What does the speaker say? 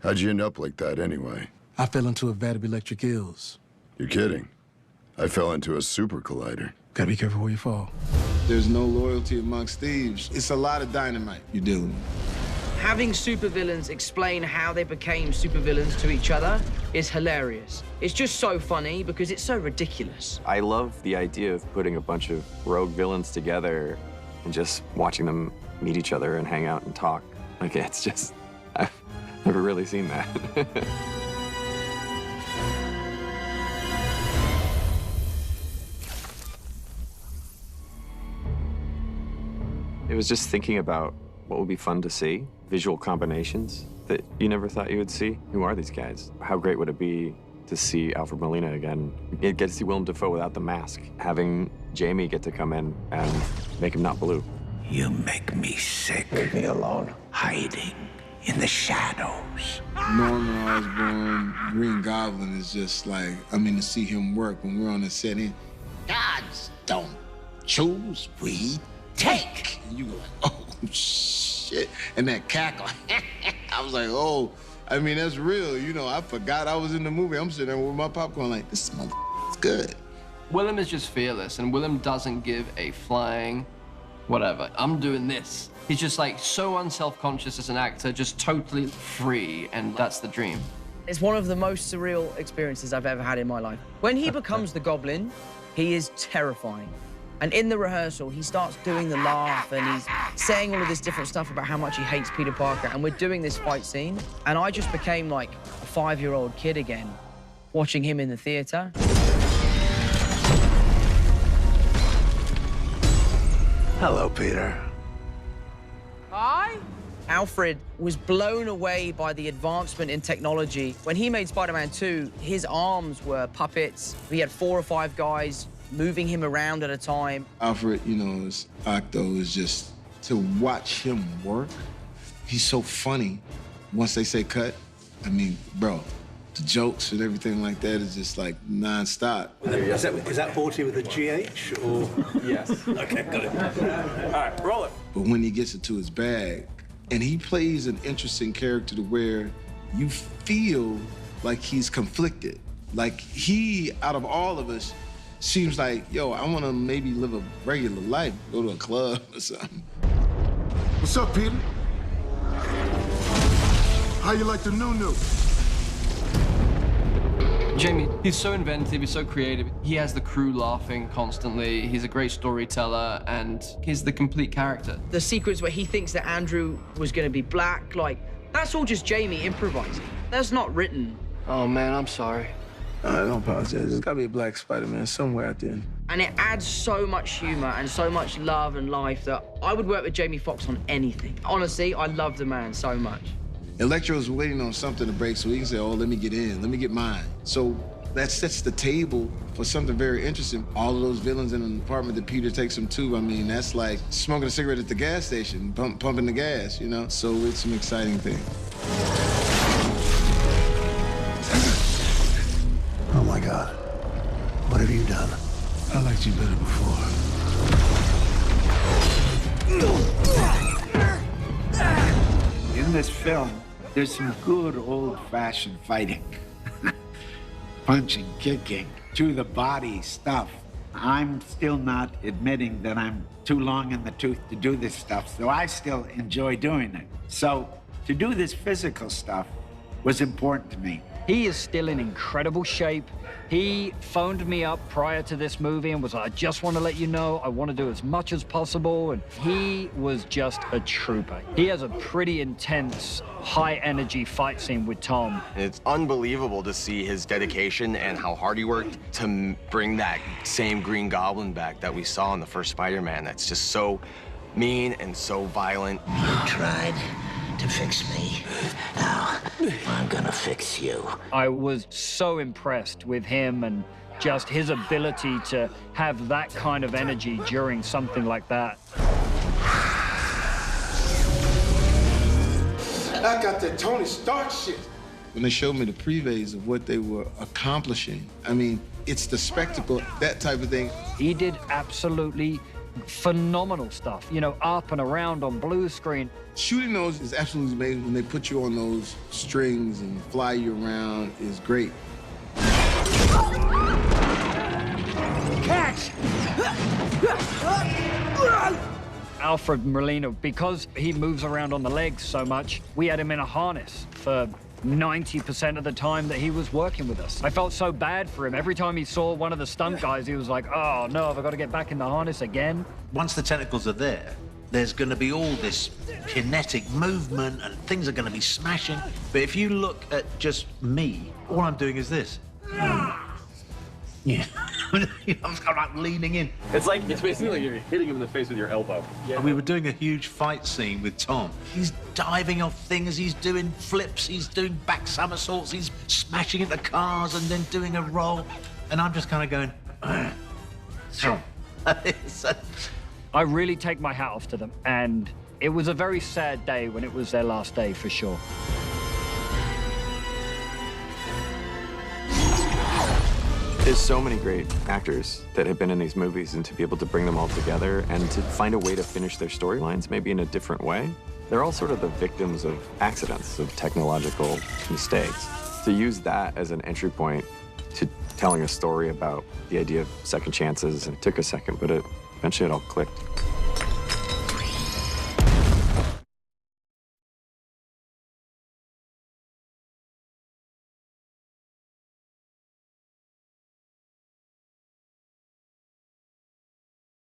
How'd you end up like that anyway? I fell into a vat of electric eels. You're kidding. I fell into a super collider. Gotta be careful where you fall. There's no loyalty amongst thieves. It's a lot of dynamite you're dealing with. Having supervillains explain how they became supervillains to each other is hilarious. It's just so funny because it's so ridiculous. I love the idea of putting a bunch of rogue villains together and just watching them meet each other and hang out and talk. Like, it's just, I've never really seen that. It was just thinking about what would be fun to see, visual combinations that you never thought you would see. Who are these guys? How great would it be to see Alfred Molina again? You'd get to see Willem Dafoe without the mask, having Jamie get to come in and make him not blue. You make me sick. Leave me alone. Hiding in the shadows. Norman Osborn, Green Goblin is just like, I mean, to see him work when we're on the set, gods don't choose, we take. And you go like, oh, shit. And that cackle. I was like, oh, I mean, that's real. You know, I forgot I was in the movie. I'm sitting there with my popcorn like, this motherfucker's good. Willem is just fearless, and Willem doesn't give a flying whatever. I'm doing this. He's just like so unself-conscious as an actor, just totally free, and that's the dream. It's one of the most surreal experiences I've ever had in my life. When he becomes the Goblin, he is terrifying. And in the rehearsal, he starts doing the laugh, and he's saying all of this different stuff about how much he hates Peter Parker, and we're doing this fight scene, and I just became like a 5-year-old kid again, watching him in the theater. Hello, Peter. Hi. Alfred was blown away by the advancement in technology. When he made Spider-Man 2, his arms were puppets. He had 4 or 5 guys moving him around at a time. Alfred, you know, as Octo is just, to watch him work, he's so funny. Once they say cut, I mean, bro, the jokes and everything like that is just like nonstop. Is that 40 with a GH or? Yes. Okay, got it. All right, roll it. But when he gets into his bag, and he plays an interesting character to where you feel like he's conflicted. Like he, out of all of us, seems like, yo, I want to maybe live a regular life, go to a club or something. What's up, Peter? How you like the new? Jamie, he's so inventive, he's so creative. He has the crew laughing constantly. He's a great storyteller, and he's the complete character. The sequence where he thinks that Andrew was going to be black, like, that's all just Jamie improvising. That's not written. Oh, man, I'm sorry. Don't apologize. There's gotta be a black Spider-Man somewhere out there. And it adds so much humor and so much love and life that I would work with Jamie Foxx on anything. Honestly, I love the man so much. Electro's waiting on something to break so he can say, oh, let me get in, let me get mine. So that sets the table for something very interesting. All of those villains in an apartment that Peter takes him to, I mean, that's like smoking a cigarette at the gas station, pumping the gas, you know? So it's an exciting thing. Oh my God. What have you done? I liked you better before. In this film, there's some good old-fashioned fighting. Punching, kicking, to the body stuff. I'm still not admitting that I'm too long in the tooth to do this stuff, so I still enjoy doing it. So to do this physical stuff was important to me. He is still in incredible shape. He phoned me up prior to this movie and was like, I just want to let you know, I want to do as much as possible. And he was just a trooper. He has a pretty intense, high-energy fight scene with Tom. It's unbelievable to see his dedication and how hard he worked to bring that same Green Goblin back that we saw in the first Spider-Man. That's just so mean and so violent. You tried to fix me. Now, I'm gonna fix you. I was so impressed with him and just his ability to have that kind of energy during something like that. I got that Tony Stark shit. When they showed me the previews of what they were accomplishing, I mean, it's the spectacle, that type of thing. He did absolutely phenomenal stuff, you know, up and around on blue screen. Shooting those is absolutely amazing. When they put you on those strings and fly you around is great. Catch! Alfred Molina, because he moves around on the legs so much, we had him in a harness for 90% of the time that he was working with us. I felt so bad for him. Every time he saw one of the stunt guys, he was like, oh no, have I got to get back in the harness again? Once the tentacles are there, there's going to be all this kinetic movement and things are going to be smashing. But if you look at just me, all I'm doing is this. Yeah. I'm like leaning in. It's basically like you're hitting him in the face with your elbow. And we were doing a huge fight scene with Tom. He's diving off things, he's doing flips, he's doing back somersaults, he's smashing into cars and then doing a roll. And I'm just kind of going, Tom. I really take my hat off to them, and it was a very sad day when it was their last day, for sure. There's so many great actors that have been in these movies, and to be able to bring them all together and to find a way to finish their storylines maybe in a different way. They're all sort of the victims of accidents, of technological mistakes. To use that as an entry point to telling a story about the idea of second chances, and it took a second, but eventually it all clicked.